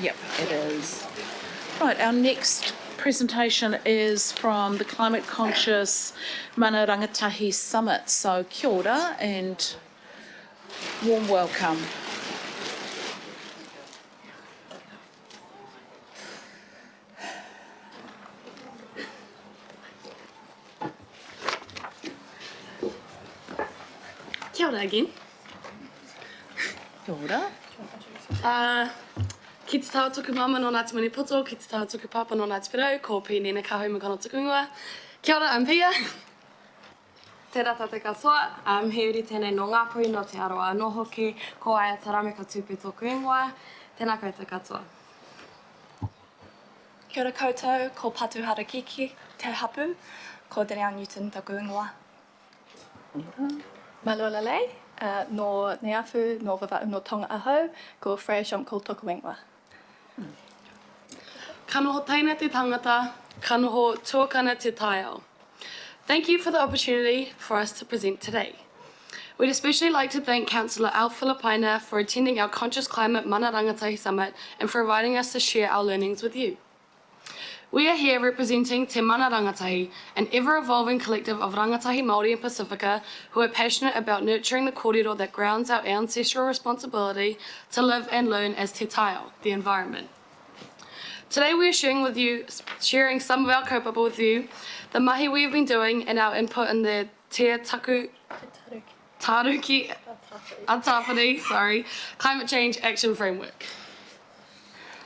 Yep, it is. Right, our next presentation is from the Climate Conscious Mana Rangatahi Summit. So kia ora and warm welcome. Kia ora again. Kia ora. Ki te tawa tuku mama no Ngāti Manipoto, ki te tawa tuku papa no Ngāti Pirau, ko Pēne ne kahau makana tuku ingoa. Kia ora, I'm Pia. Tērā tātou katoa, he uri tēnei no Ngāpui no te aroa anō hoki, ko aia tarame ka tūpū tōku ingoa, tēnā koutou katoa. Kia ora koutou, ko Patuhara Kiki, te hapu, ko Te Reo Newton tōku ingoa. Malua lei, no Neafu, no Vava'u no Tonga Ahau, ko Freya Shomkul tōku ingoa. Ka noho taina te tangata, ka noho tuakana te taiao. Thank you for the opportunity for us to present today. We'd especially like to thank Councillor Al Filipaina for attending our Conscious Climate Mana Rangatahi Summit and for inviting us to share our learnings with you. We are here representing Te Mana Rangatahi, an ever-evolving collective of rangatahi Māori and Pacifica who are passionate about nurturing the kōrero that grounds our ancestral responsibility to live and learn as te taiao, the environment. Today we are sharing some of our kaupapa with you, the mahi we have been doing and our input in the Te Taruki Atawhiri, Climate Change Action Framework.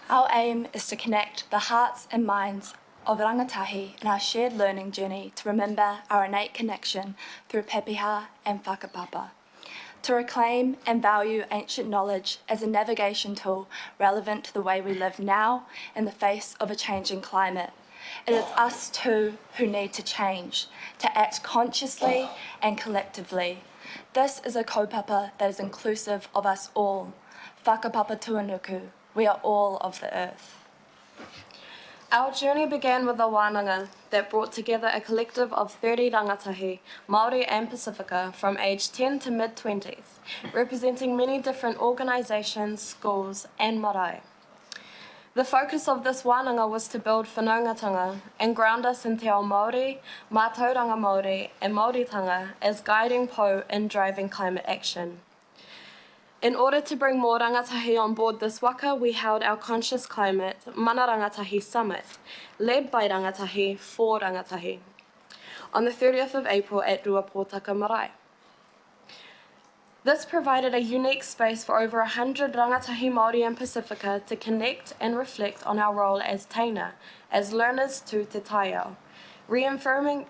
Our aim is to connect the hearts and minds of rangatahi in our shared learning journey to remember our innate connection through pepeha and whakapapa, to reclaim and value ancient knowledge as a navigation tool relevant to the way we live now in the face of a changing climate. It is us too who need to change, to act consciously and collectively. This is a kaupapa that is inclusive of us all. Whakapapa tuanuku, we are all of the earth. Our journey began with a wānanga that brought together a collective of 30 rangatahi, Māori and Pacifica, from age 10 to mid-20s, representing many different organisations, schools and marae. The focus of this wānanga was to build whanaungatanga and ground us in te ao Māori, mātauranga Māori and Māoritanga as guiding po in driving climate action. In order to bring more rangatahi on board this waka, we held our Conscious Climate Mana Rangatahi Summit, led by rangatahi for rangatahi, on the 30th of April at Ruapōtaka Marae. This provided a unique space for over 100 rangatahi Māori and Pacifica to connect and reflect on our role as teina, as learners to te taiao, reaffirming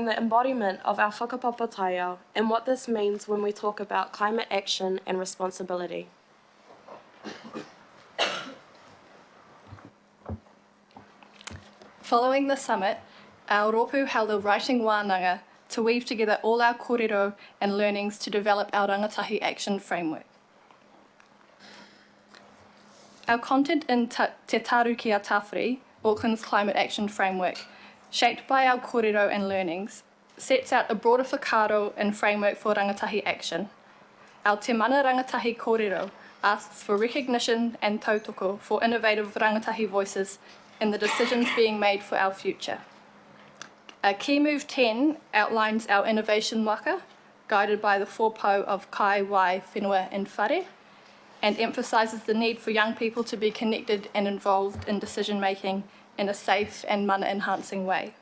the embodiment of our whakapapa taiao and what this means when we talk about climate action and responsibility. Following the summit, our rōpū held a writing wānanga to weave together all our kōrero and learnings to develop our rangatahi action framework. Our content in Te Taruki Atawhiri, Auckland's Climate Action Framework, shaped by our kōrero and learnings, sets out a broader whakaaro and framework for rangatahi action. Our Te Mana Rangatahi Kōrero asks for recognition and tautoko for innovative rangatahi voices in the decisions being made for our future. Key Move 10 outlines our innovation waka, guided by the 4 pau of kai, wai, whenua and whare, and emphasises the need for young people to be connected and involved in decision-making in a safe and mana-enhancing way.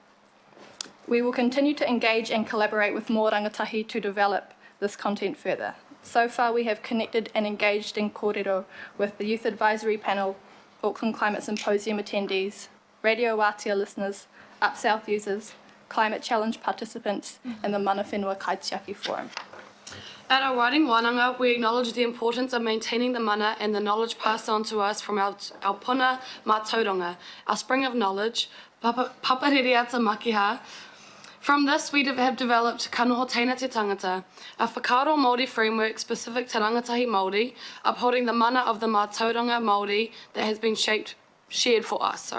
We will continue to engage and collaborate with more rangatahi to develop this content further. So far, we have connected and engaged in kōrero with the Youth Advisory Panel, Auckland Climate Symposium attendees, Radio Wātea listeners, Up South users, Climate Challenge participants, and the Mana Whenua Kaitiaki Forum. At our writing wānanga, we acknowledge the importance of maintaining the mana and the knowledge passed on to us from our puna mātauranga, our spring of knowledge, papaririata makiha. From this, we have developed Ka Noho Teina Te Tangata, a whakaaro Māori framework specific to rangatahi Māori, upholding the mana of the mātauranga Māori that has been shared for us.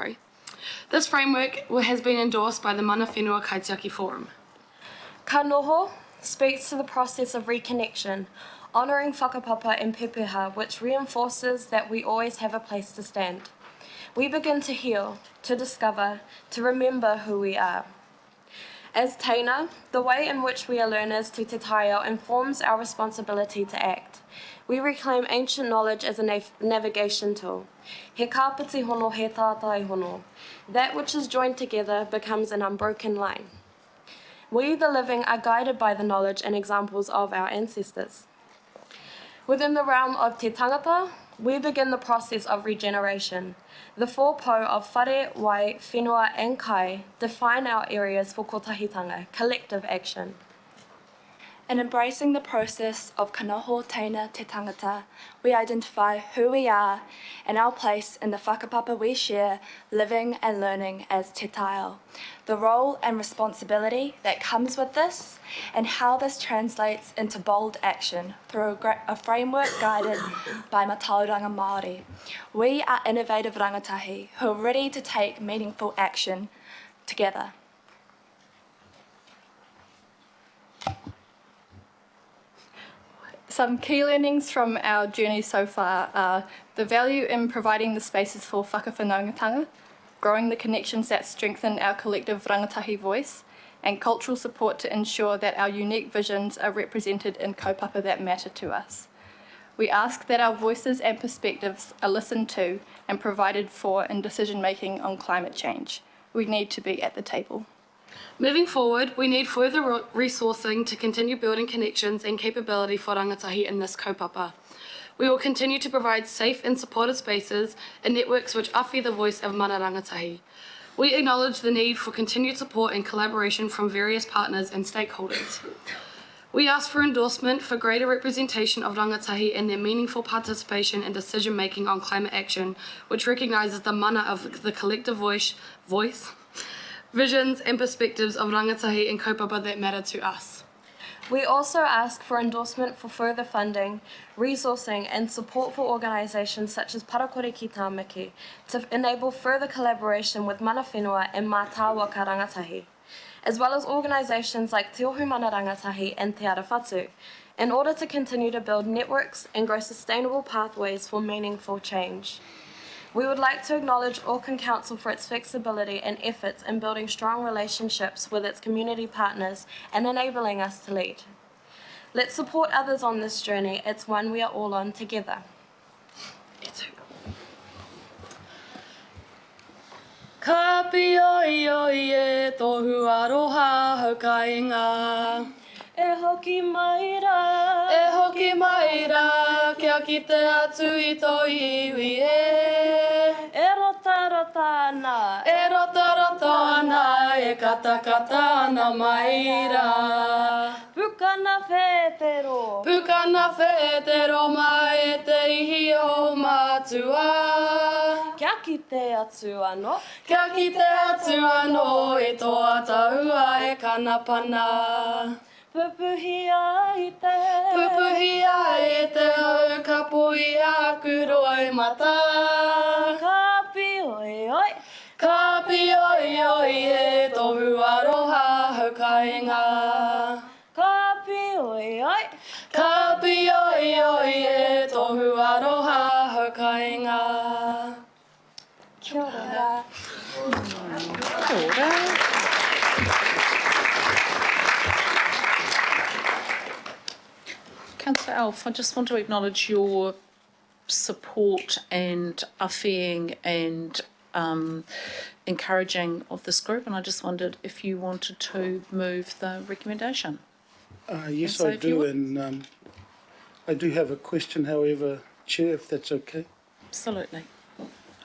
This framework has been endorsed by the Mana Whenua Kaitiaki Forum. Ka Noho speaks to the process of reconnection, honouring whakapapa and pepeha, which reinforces that we always have a place to stand. We begin to heal, to discover, to remember who we are. As Taina, the way in which we are learners to Te Taio informs our responsibility to act. We reclaim ancient knowledge as a navigation tool. He kāpiti hono, he tātai hono. That which is joined together becomes an unbroken line. We, the living, are guided by the knowledge and examples of our ancestors. Within the realm of Te Tangata, we begin the process of regeneration. The four po of whare, wai, whenua and kai define our areas for kotahitanga, collective action. In embracing the process of kanoho teina te tangata, we identify who we are and our place in the whakapapa we share, living and learning as te taio, the role and responsibility that comes with this, and how this translates into bold action through a framework guided by Matauranga Māori. We are innovative rangatahi who are ready to take meaningful action together. Some key learnings from our journey so far are the value in providing the spaces for whakawhanaungatanga, growing the connections that strengthen our collective rangatahi voice, and cultural support to ensure that our unique visions are represented in kaupapa that matter to us. We ask that our voices and perspectives are listened to and provided for in decision-making on climate change. We need to be at the table. Moving forward, we need further resourcing to continue building connections and capability for rangatahi in this kaupapa. We will continue to provide safe and supportive spaces and networks which awhi the voice of mana rangatahi. We acknowledge the need for continued support and collaboration from various partners and stakeholders. We ask for endorsement for greater representation of rangatahi and their meaningful participation in decision-making on climate action, which recognises the mana of the collective voice, visions and perspectives of rangatahi and kaupapa that matter to us. We also ask for endorsement for further funding, resourcing and support for organisations such as Parakore ki Tāmaki to enable further collaboration with mana whenua and mātāwaka rangatahi, as well as organisations like Te Ohu Mana Rangatahi and Te Arawhatu, in order to continue to build networks and grow sustainable pathways for meaningful change. We would like to acknowledge Auckland Council for its flexibility and efforts in building strong relationships with its community partners and enabling us to lead. Let's support others on this journey. It's one we are all on together. Ka pioi oi e tohu aroha haukainga. E hoki maira, E hoki maira, kia kite atu I tō iwi e. e rota rota ana, E rota rota ana, e kata kata ana maira. pukana whetero, Pukana whetero mai e te ihi o mātua. kia ki te atu ano, Kia ki te atu anō e tō atahua e kanapana. pupuhia I te, Pupuhia e te au ka pui aku roi mata. ka pi oi oi, Ka pi oi oi e tohu aroha haukainga. ka pi oi oi, Ka pi oi oi e tohu aroha haukainga. kia ora. Kia ora. Councillor Alf, I just want to acknowledge your support and awhiing and encouraging of this group, and I just wondered if you wanted to move the recommendation. Yes, so I if you do, would- and I do have a question, however, Chair, if that's okay. Absolutely.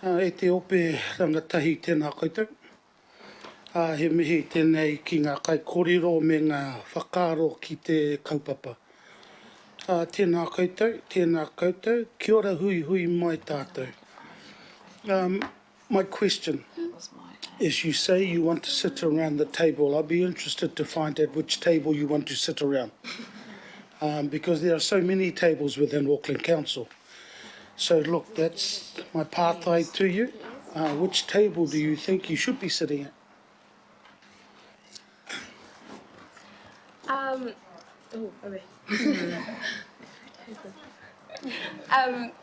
E te ope rangatahi tēnā koutou. He mihi tēnei ki ngā kai kōrero me ngā whakaaro ki te kaupapa. Tēnā koutou, kia ora hui hui mai tātou. My question is, you say you want to sit around the table. I'd be interested to find out which table you want to sit around. Because there are so many tables within Auckland Council. So look, that's my pathway to you. Which table do you think you should be sitting at?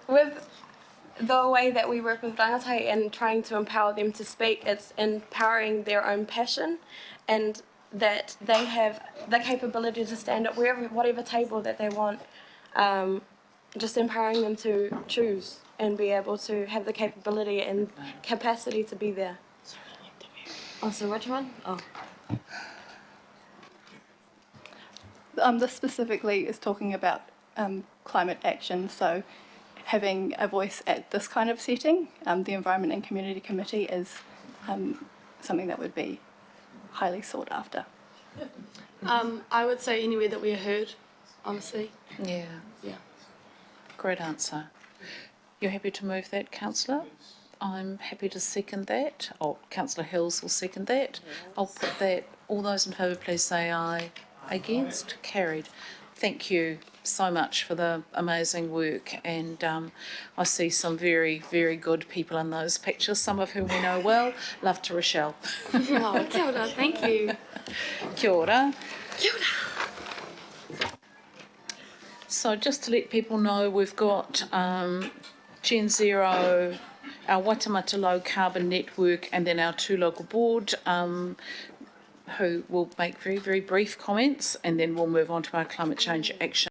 With the way that we work with rangatahi and trying to empower them to speak, it's empowering their own passion and that they have the capability to stand at whatever table that they want, just empowering them to choose and be able to have the capability and capacity to be there. Oh, so which one? Oh. This specifically is talking about climate action, so having a voice at this kind of setting, the Environment and Community Committee is something that would be highly sought after. I would say anywhere that we are heard, honestly. Yeah, Yeah. great answer. You're happy to move that, councillor? I'm happy to second that. Oh, councillor Hills will second that. I'll put that. All those in favour, please say aye. Against? Carried. Thank you so much for the amazing work, and I see some very, very good people in those pictures, some of whom we know well. Love to Rochelle. Oh, kia ora, thank you. Kia ora. Kia ora. So just to let people know, we've got Gen Zero, our Waitemata Low Carbon Network, and then our two local board, who will make very, very brief comments, and then we'll move on to our climate change action.